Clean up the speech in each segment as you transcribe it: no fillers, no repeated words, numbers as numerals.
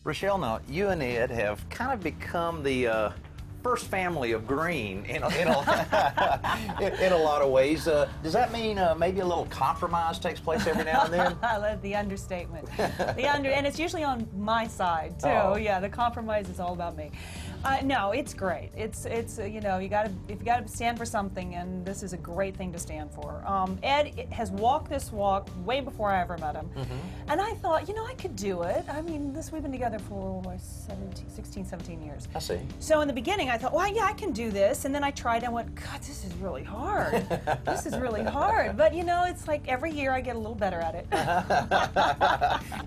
Rochelle, now you and Ed have kind of become the first family of green in a lot of ways. Does that mean maybe a little compromise takes place every now and then? I love the understatement. And it's usually on my side too. Oh. Yeah, the compromise is all about me. No, it's great. It's you know, you gotta stand for something, and this is a great thing to stand for. Ed has walked this walk way before I ever met him, and I thought, you know, I could do it. I mean, we've been together for 16, 17 years. I see. So in the beginning, I thought, well, yeah, I can do this, and then I tried and went, God, this is really hard. This is really hard. But you know, it's like every year I get a little better at it.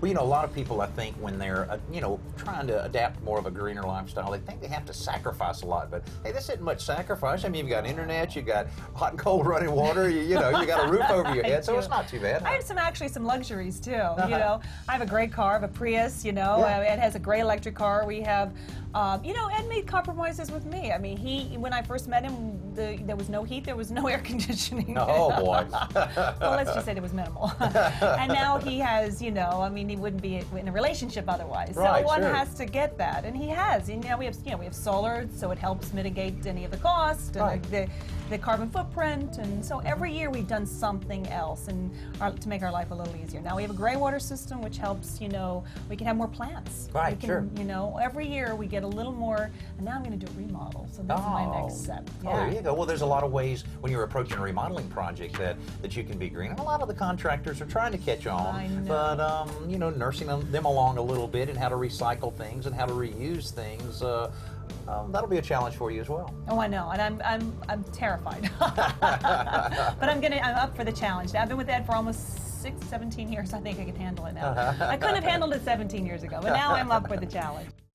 Well, you know, a lot of people, I think, when they're, you know, trying to adapt more of a greener lifestyle, they think they have to sacrifice a lot. But hey, this isn't much sacrifice. I mean, you've got internet, you've got hot and cold running water, you know, you got a roof over your head, so it's not too bad. I have actually some luxuries too. You know, I have a great car, I have a Prius. You know, Ed has a great electric car. We have, you know, Ed made compromises with me. I mean, when I first met him, there was no heat, there was no air conditioning. Oh boy. Well, let's just say it was minimal. And now he has, you know, I mean, he wouldn't be in a relationship otherwise. Right, so one sure. has to get that, and he has. And now we have solar, so it helps mitigate any of the cost and the carbon footprint. And so every year we've done something else and to make our life a little easier. Now we have a gray water system, which helps, you know, we can have more plants. Right, we can, sure. You know, every year we get a little more, and now I'm going to do a remodel. So that's my next step. Oh, there you go. Well, there's a lot of ways when you're approaching a remodeling project that you can be green. And a lot of the contractors are trying to catch on. I know. But, you know, nursing them along a little bit and how to recycle things and how to reuse things, that'll be a challenge for you as well. Oh, I know, and I'm terrified. But I'm up for the challenge. I've been with Ed for almost 17 years. I think I can handle it now. I couldn't have handled it 17 years ago, but now I'm up for the challenge.